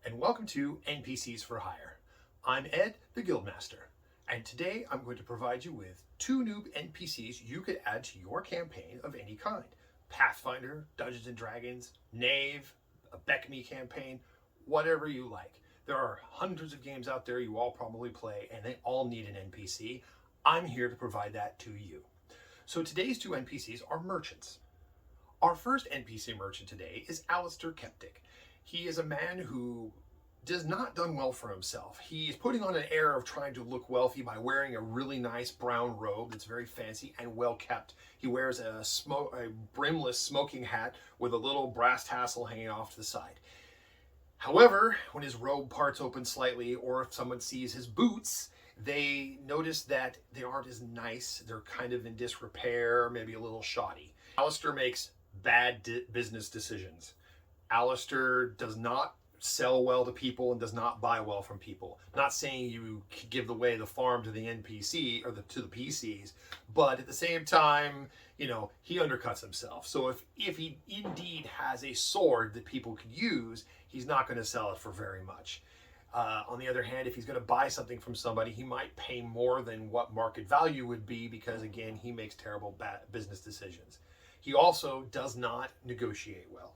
and welcome to NPCs for Hire. I'm Ed, the Guildmaster, and today I'm going to provide you with 2 new NPCs you could add to your campaign of any kind. Pathfinder, Dungeons & Dragons, Knave, a Beck Me campaign, whatever you like. There are hundreds of games out there you all probably play, and they all need an NPC. I'm here to provide that to you. So today's 2 NPCs are merchants. Our first NPC merchant today is Alistair Keptic. He is a man who does not done well for himself. He is putting on an air of trying to look wealthy by wearing a really nice brown robe that's very fancy and well kept. He wears a brimless smoking hat with a little brass tassel hanging off to the side. However, when his robe parts open slightly, or if someone sees his boots, they notice that they aren't as nice. They're kind of in disrepair, maybe a little shoddy. Alistair makes bad business decisions. Alistair does not sell well to people and does not buy well from people. Not saying you give away the farm to the NPC or to the PCs, but at the same time, he undercuts himself. So if he indeed has a sword that people could use, he's not going to sell it for very much. On the other hand, if he's going to buy something from somebody, he might pay more than what market value would be because, again, he makes terrible business decisions. He also does not negotiate well.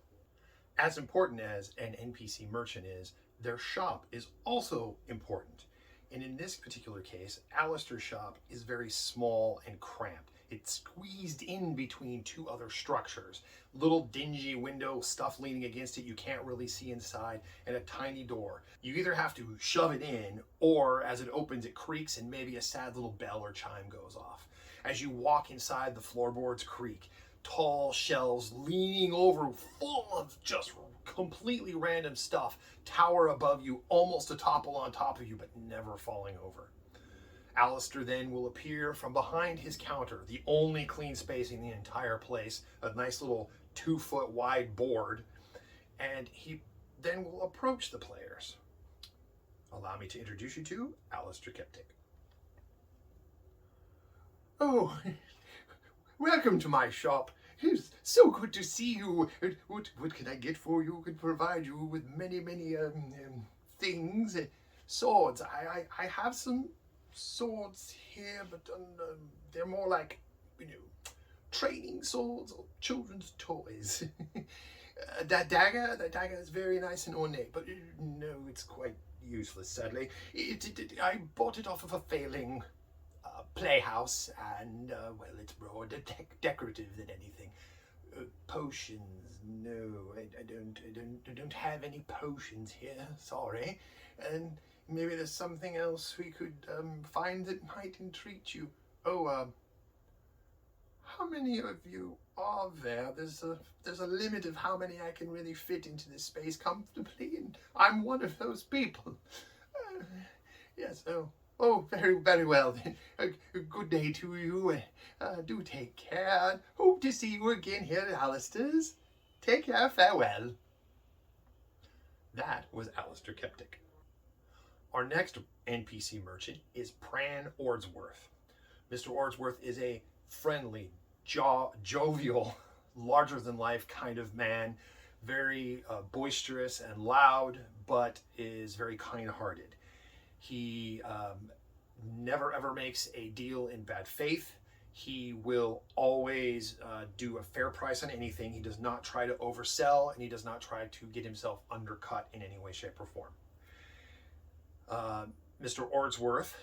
As important as an NPC merchant is, their shop is also important. And in this particular case, Alistair's shop is very small and cramped. It's squeezed in between 2 other structures. Little dingy window, stuff leaning against it you can't really see inside, and a tiny door. You either have to shove it in, or as it opens it creaks and maybe a sad little bell or chime goes off. As you walk inside, the floorboards creak. Tall shelves leaning over full of just completely random stuff tower above you, almost to topple on top of you, but never falling over. Alistair then will appear from behind his counter, the only clean space in the entire place, a nice little 2-foot wide board, and he then will approach the players. Allow me to introduce you to Alistair Keptic. Oh, welcome to my shop. It's so good to see you. What can I get for you? Can provide you with many things. Swords. I have some swords here, but they're more like, training swords or children's toys. That dagger is very nice and ornate, but no, it's quite useless, sadly. I bought it off of a failing playhouse, and it's more decorative than anything. Potions, no, I don't have any potions here. Sorry. And maybe there's something else we could find that might entreat you. Oh, how many of you are there? There's a limit of how many I can really fit into this space comfortably, and I'm one of those people. Yes. Oh, very, very well then. A good day to you. Do take care. Hope to see you again here at Alistair's. Take care. Farewell. That was Alistair Keptic. Our next NPC merchant is Pran Ordsworth. Mr. Ordsworth is a friendly, jovial, larger-than-life kind of man. Very boisterous and loud, but is very kind-hearted. He never ever makes a deal in bad faith. He will always do a fair price on anything. He does not try to oversell, and he does not try to get himself undercut in any way, shape, or form. Mr. Ordsworth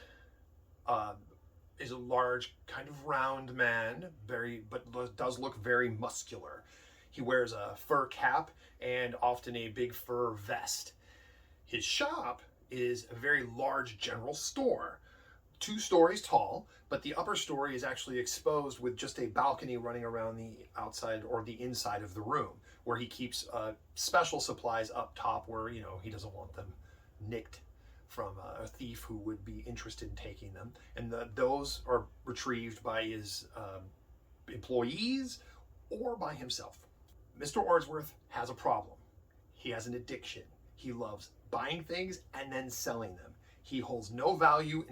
is a large, kind of round man, but does look very muscular. He wears a fur cap and often a big fur vest. His shop is a very large general store, 2 stories tall, but the upper story is actually exposed with just a balcony running around the outside or the inside of the room, where he keeps special supplies up top where, he doesn't want them nicked from a thief who would be interested in taking them. And those are retrieved by his employees or by himself. Mr. Ordsworth has a problem. He has an addiction. He loves buying things and then selling them. He holds no value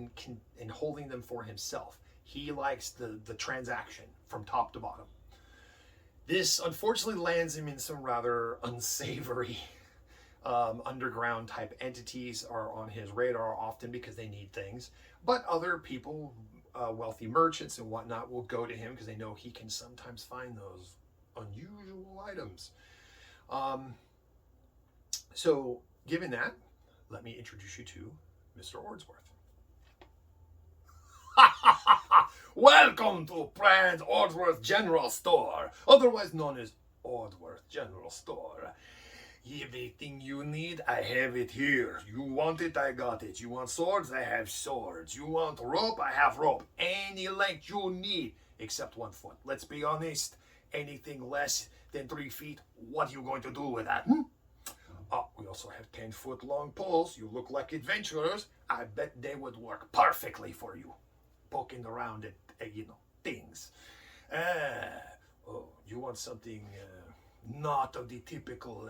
in holding them for himself. He likes the transaction from top to bottom. This unfortunately lands him in some rather unsavory underground type entities are on his radar often because they need things. But other people, wealthy merchants and whatnot, will go to him because they know he can sometimes find those unusual items. So given that, let me introduce you to Mr. Ordsworth. Welcome to Brand Ordsworth General Store, otherwise known as Ordsworth General Store. Everything you need, I have it here. You want it, I got it. You want swords, I have swords. You want rope, I have rope. Any length you need, except 1 foot. Let's be honest, anything less than 3 feet, what are you going to do with that? We also have 10-foot long poles. You look like adventurers. I bet they would work perfectly for you. Poking around at, things. You want something not of the typical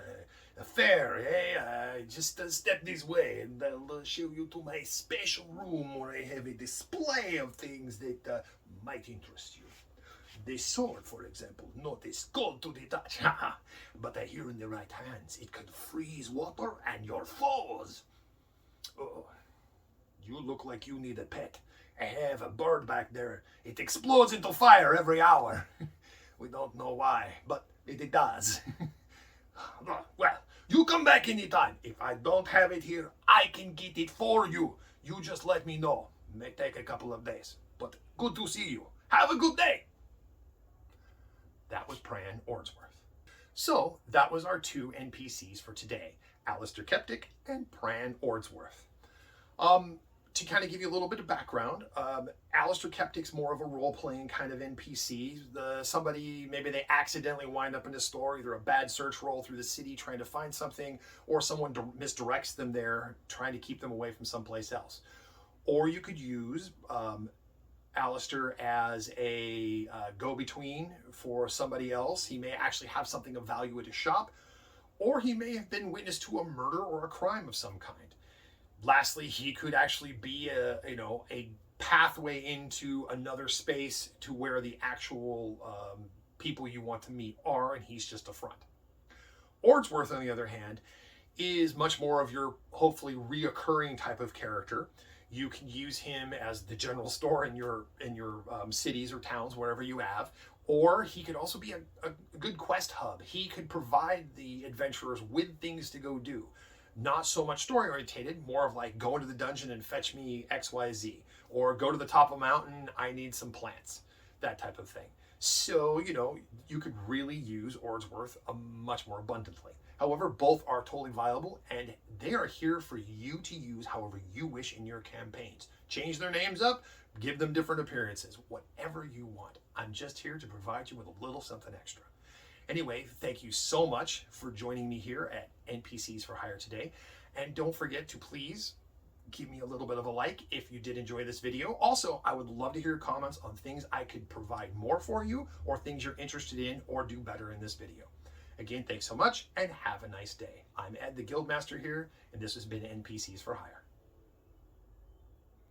affair, eh? Just step this way and I'll show you to my special room where I have a display of things that might interest you. This sword, for example, notice cold to the touch, but I hear in the right hands it could freeze water and your foes. Oh, you look like you need a pet. I have a bird back there. It explodes into fire every hour. We don't know why, but it does. Well, you come back anytime. If I don't have it here, I can get it for you. You just let me know. It may take a couple of days, but good to see you. Have a good day. That was Pran Ordsworth. So that was our 2 NPCs for today, Alistair Keptic and Pran Ordsworth. To kind of give you a little bit of background, Alistair Keptic's more of a role-playing kind of NPC. Somebody, maybe they accidentally wind up in a store, either a bad search roll through the city trying to find something, or someone misdirects them there, trying to keep them away from someplace else. Or you could use Alistair as a go-between for somebody else. He may actually have something of value at his shop, or he may have been witness to a murder or a crime of some kind. Lastly, he could actually be a pathway into another space to where the actual people you want to meet are, and he's just a front. Ordsworth, on the other hand, is much more of your hopefully reoccurring type of character. You can use him as the general store in your cities or towns, wherever you have, or he could also be a good quest hub. He could provide the adventurers with things to go do. Not so much story orientated, more of like go into the dungeon and fetch me XYZ, or go to the top of a mountain, I need some plants, that type of thing. So, you could really use Ordsworth much more abundantly. However, both are totally viable, and they are here for you to use however you wish in your campaigns. Change their names up, give them different appearances, whatever you want. I'm just here to provide you with a little something extra. Anyway, thank you so much for joining me here at NPCs for Hire today. And don't forget to please give me a little bit of a like if you did enjoy this video. Also, I would love to hear your comments on things I could provide more for you, or things you're interested in or do better in this video. Again, thanks so much and have a nice day. I'm Ed the Guildmaster here, and this has been NPCs for Hire.